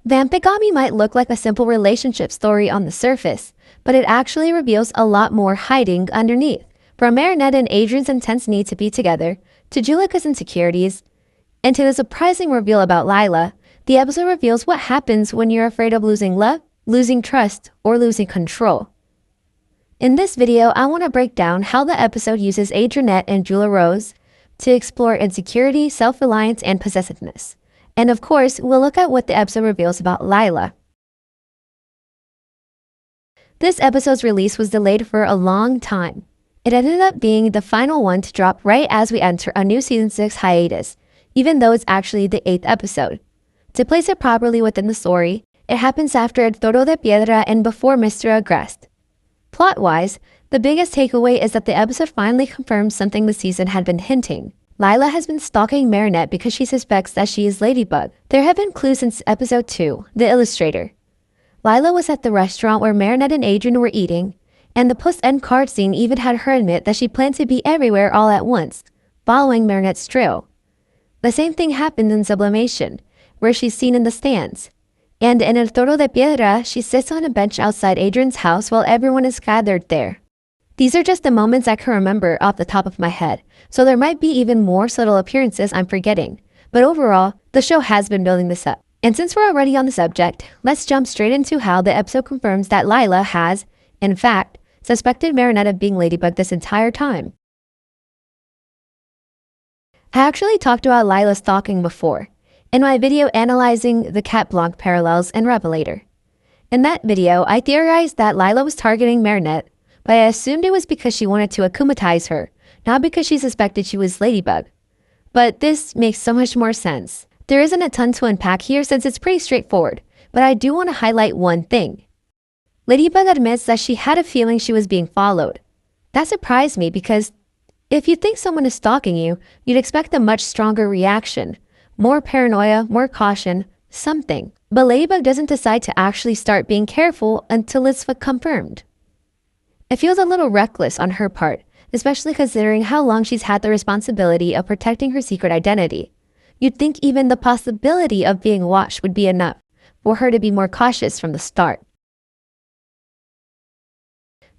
Vampigami might look like a simple relationship story on the surface, but it actually reveals a lot more hiding underneath. From Marinette and Adrien's intense need to be together, to Juleka's insecurities, and to the surprising reveal about Lila, the episode reveals what happens when you're afraid of losing love, losing trust, or losing control. In this video, I want to break down how the episode uses Adrienette and Julerose to explore insecurity, self-reliance, and possessiveness. And of course, we'll look at what the episode reveals about Lila. This episode's release was delayed for a long time. It ended up being the final one to drop right as we enter a new Season 6 hiatus, even though it's actually the 8th episode. To place it properly within the story, it happens after El Toro de Piedra and before Mr. Agreste. Plot-wise, the biggest takeaway is that the episode finally confirms something the season had been hinting. Lila has been stalking Marinette because she suspects that she is Ladybug. There have been clues since episode 2, The Illustrator. Lila was at the restaurant where Marinette and Adrien were eating, and the post-end card scene even had her admit that she planned to be everywhere all at once, following Marinette's trail. The same thing happened in Sublimation, where she's seen in the stands. And in El Toro de Piedra, she sits on a bench outside Adrien's house while everyone is gathered there. These are just the moments I can remember off the top of my head, so there might be even more subtle appearances I'm forgetting. But overall, the show has been building this up. And since we're already on the subject, let's jump straight into how the episode confirms that Lila has, in fact, suspected Marinette of being Ladybug this entire time. I actually talked about Lila's stalking before, in my video analyzing the Cat Blanc parallels in Revelator. In that video, I theorized that Lila was targeting Marinette, but I assumed it was because she wanted to akumatize her, not because she suspected she was Ladybug. But this makes so much more sense. There isn't a ton to unpack here since it's pretty straightforward, but I do want to highlight one thing. Ladybug admits that she had a feeling she was being followed. That surprised me because if you think someone is stalking you, you'd expect a much stronger reaction. More paranoia, more caution, something. But Ladybug doesn't decide to actually start being careful until it's confirmed. It feels a little reckless on her part, especially considering how long she's had the responsibility of protecting her secret identity. You'd think even the possibility of being watched would be enough for her to be more cautious from the start.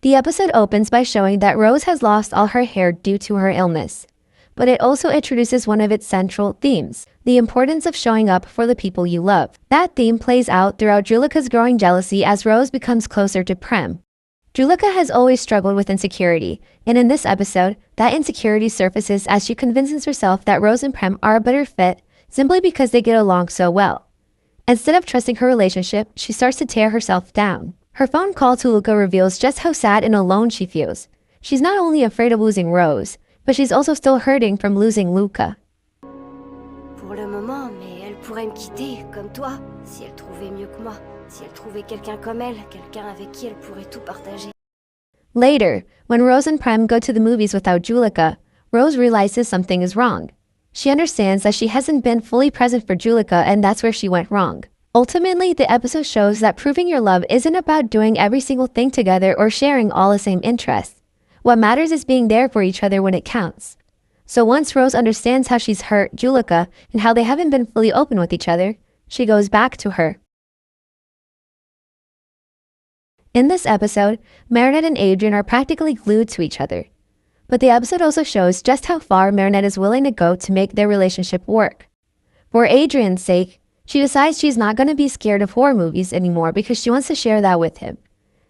The episode opens by showing that Rose has lost all her hair due to her illness, but it also introduces one of its central themes, the importance of showing up for the people you love. That theme plays out throughout Juleka's growing jealousy as Rose becomes closer to Prem. Juleka has always struggled with insecurity, and in this episode, that insecurity surfaces as she convinces herself that Rose and Prem are a better fit simply because they get along so well. Instead of trusting her relationship, she starts to tear herself down. Her phone call to Juleka reveals just how sad and alone she feels. She's not only afraid of losing Rose, but she's also still hurting from losing Juleka. Pour le moment, mais elle pourrait me quitter, comme toi, si elle trouvait mieux que moi. Si elle trouvait quelqu'un comme elle, quelqu'un avec qui elle pourrait tout partager. Later, when Rose and Prem go to the movies without Juleka, Rose realizes something is wrong. She understands that she hasn't been fully present for Juleka and that's where she went wrong. Ultimately, the episode shows that proving your love isn't about doing every single thing together or sharing all the same interests. What matters is being there for each other when it counts. So once Rose understands how she's hurt Juleka and how they haven't been fully open with each other, she goes back to her. In this episode, Marinette and Adrien are practically glued to each other. But the episode also shows just how far Marinette is willing to go to make their relationship work. For Adrien's sake, she decides she's not going to be scared of horror movies anymore because she wants to share that with him.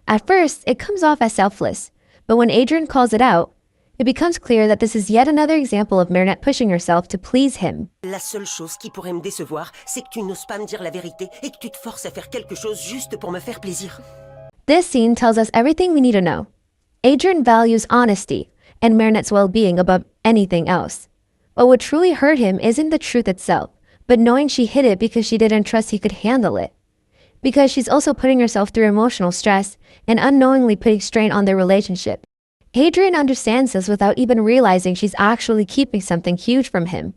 At first, it comes off as selfless, but when Adrien calls it out, it becomes clear that this is yet another example of Marinette pushing herself to please him. La seule chose qui pourrait me décevoir, c'est que tu n'oses pas me dire la vérité et que tu te forces à faire quelque chose juste pour me faire plaisir. This scene tells us everything we need to know. Adrien values honesty and Marinette's well-being above anything else. What would truly hurt him isn't the truth itself, but knowing she hid it because she didn't trust he could handle it. Because she's also putting herself through emotional stress and unknowingly putting strain on their relationship. Adrien understands this without even realizing she's actually keeping something huge from him.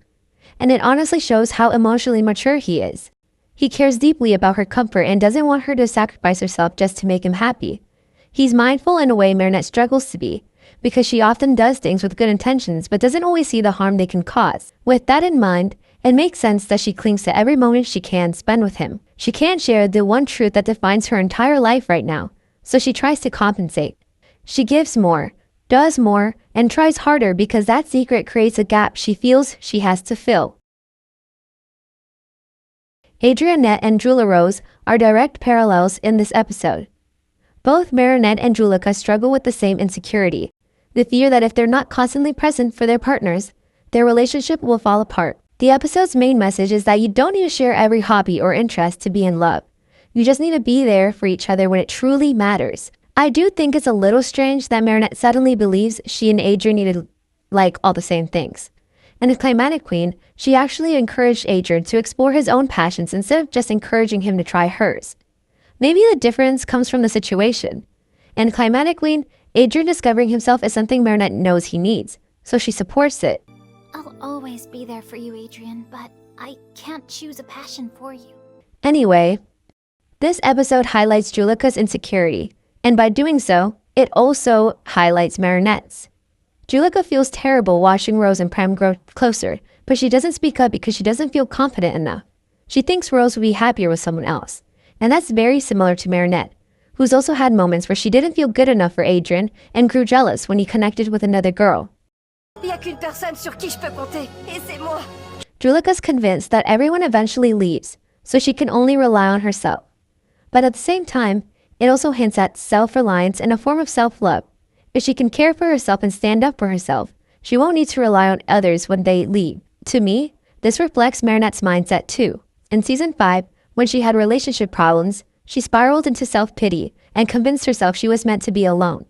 And it honestly shows how emotionally mature he is. He cares deeply about her comfort and doesn't want her to sacrifice herself just to make him happy. He's mindful in a way Marinette struggles to be, because she often does things with good intentions but doesn't always see the harm they can cause. With that in mind, it makes sense that she clings to every moment she can spend with him. She can't share the one truth that defines her entire life right now, so she tries to compensate. She gives more, does more, and tries harder because that secret creates a gap she feels she has to fill. Adrienette and Julerose are direct parallels in this episode. Both Marinette and Juleka struggle with the same insecurity, the fear that if they're not constantly present for their partners, their relationship will fall apart. The episode's main message is that you don't need to share every hobby or interest to be in love. You just need to be there for each other when it truly matters. I do think it's a little strange that Marinette suddenly believes she and Adrien need to like all the same things. And as Climatic Queen, she actually encouraged Adrien to explore his own passions instead of just encouraging him to try hers. Maybe the difference comes from the situation. In Climatic Queen, Adrien discovering himself is something Marinette knows he needs, so she supports it. I'll always be there for you, Adrien, but I can't choose a passion for you. Anyway, this episode highlights Juleka's insecurity, and by doing so, it also highlights Marinette's. Juleka feels terrible watching Rose and Prem grow closer, but she doesn't speak up because she doesn't feel confident enough. She thinks Rose would be happier with someone else, and that's very similar to Marinette, who's also had moments where she didn't feel good enough for Adrien and grew jealous when he connected with another girl. Y a qu'une personne sur qui je peux compter, et c'est moi. Juleka's convinced that everyone eventually leaves, so she can only rely on herself. But at the same time, it also hints at self-reliance and a form of self-love. If she can care for herself and stand up for herself, she won't need to rely on others when they leave. To me, this reflects Marinette's mindset too. In Season 5, when she had relationship problems, she spiraled into self-pity and convinced herself she was meant to be alone.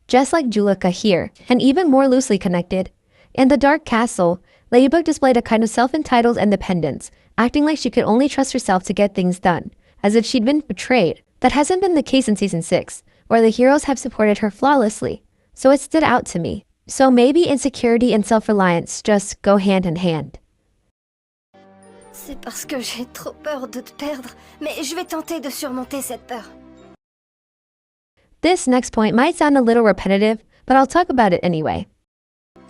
Just like Juleka here, and even more loosely connected. In the Dark Castle, Ladybug displayed a kind of self-entitled independence, acting like she could only trust herself to get things done, as if she'd been betrayed. That hasn't been the case in Season 6, where the heroes have supported her flawlessly, so it stood out to me. So maybe insecurity and self-reliance just go hand in hand. C'est parce que j'ai trop peur de te perdre, mais je vais tenter de surmonter cette peur. This next point might sound a little repetitive, but I'll talk about it anyway.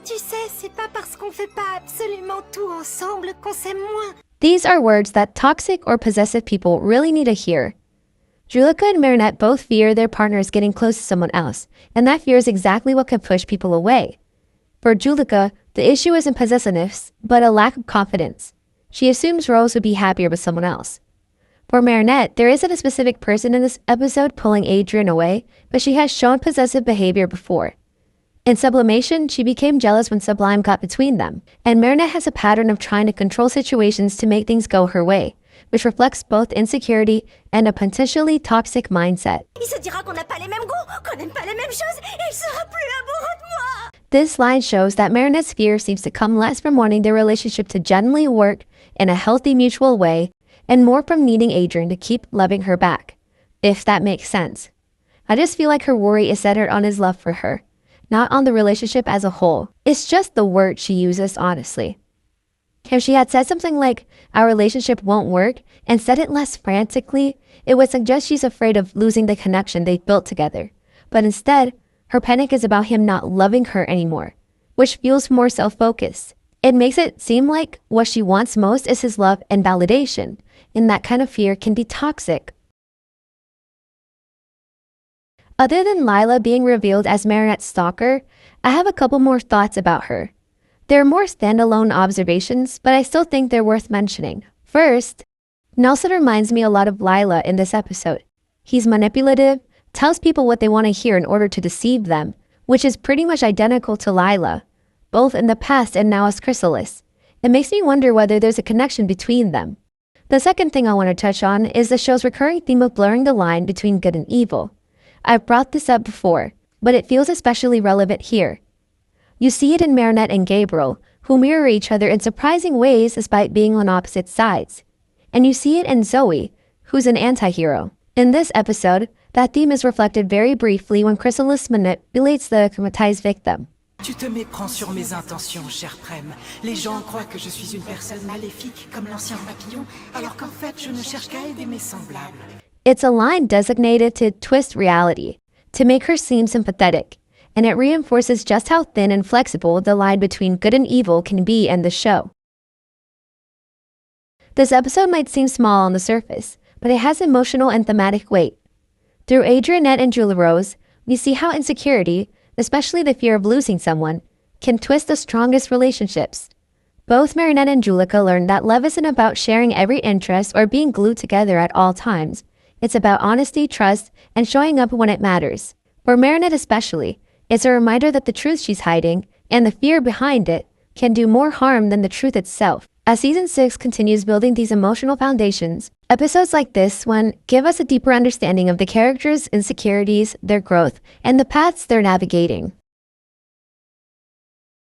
Tu sais, c'est pas parce qu'on fait pas absolument tout ensemble qu'on s'aime moins. These are words that toxic or possessive people really need to hear. Juleka and Marinette both fear their partner is getting close to someone else, and that fear is exactly what can push people away. For Juleka, the issue isn't possessiveness, but a lack of confidence. She assumes Rose would be happier with someone else. For Marinette, there isn't a specific person in this episode pulling Adrien away, but she has shown possessive behavior before. In Sublimation, she became jealous when Sublime got between them, and Marinette has a pattern of trying to control situations to make things go her way, which reflects both insecurity and a potentially toxic mindset. Il se dira qu'on n'a pas les mêmes goûts, qu'on n'aime pas les mêmes choses, et il sera plus amoureux de moi. This line shows that Marinette's fear seems to come less from wanting their relationship to genuinely work in a healthy mutual way, and more from needing Adrien to keep loving her back, if that makes sense. I just feel like her worry is centered on his love for her, not on the relationship as a whole. It's just the word she uses, honestly. If she had said something like, our relationship won't work, and said it less frantically, it would suggest she's afraid of losing the connection they've built together. But instead, her panic is about him not loving her anymore, which feels more self-focused. It makes it seem like what she wants most is his love and validation, and that kind of fear can be toxic. Other than Lila being revealed as Marinette's stalker, I have a couple more thoughts about her. They're more standalone observations, but I still think they're worth mentioning. First, Nelson reminds me a lot of Lila in this episode. He's manipulative, tells people what they want to hear in order to deceive them, which is pretty much identical to Lila, both in the past and now as Chrysalis. It makes me wonder whether there's a connection between them. The second thing I want to touch on is the show's recurring theme of blurring the line between good and evil. I've brought this up before, but it feels especially relevant here. You see it in Marinette and Gabriel, who mirror each other in surprising ways despite being on opposite sides. And you see it in Zoe, who's an anti-hero. In this episode, that theme is reflected very briefly when Chrysalis manipulates the traumatized victim. Tu te méprends sur mes intentions, cher Prem. Les gens croient que je suis une personne maléfique comme l'ancien papillon, alors qu'en fait, je ne cherche qu'à aider mes semblables. It's a line designated to twist reality, to make her seem sympathetic, and it reinforces just how thin and flexible the line between good and evil can be in the show. This episode might seem small on the surface, but it has emotional and thematic weight. Through Adrienette and Julerose, we see how insecurity, especially the fear of losing someone, can twist the strongest relationships. Both Marinette and Juleka learn that love isn't about sharing every interest or being glued together at all times. It's about honesty, trust, and showing up when it matters. For Marinette especially, it's a reminder that the truth she's hiding, and the fear behind it, can do more harm than the truth itself. As Season 6 continues building these emotional foundations, episodes like this one give us a deeper understanding of the characters' insecurities, their growth, and the paths they're navigating.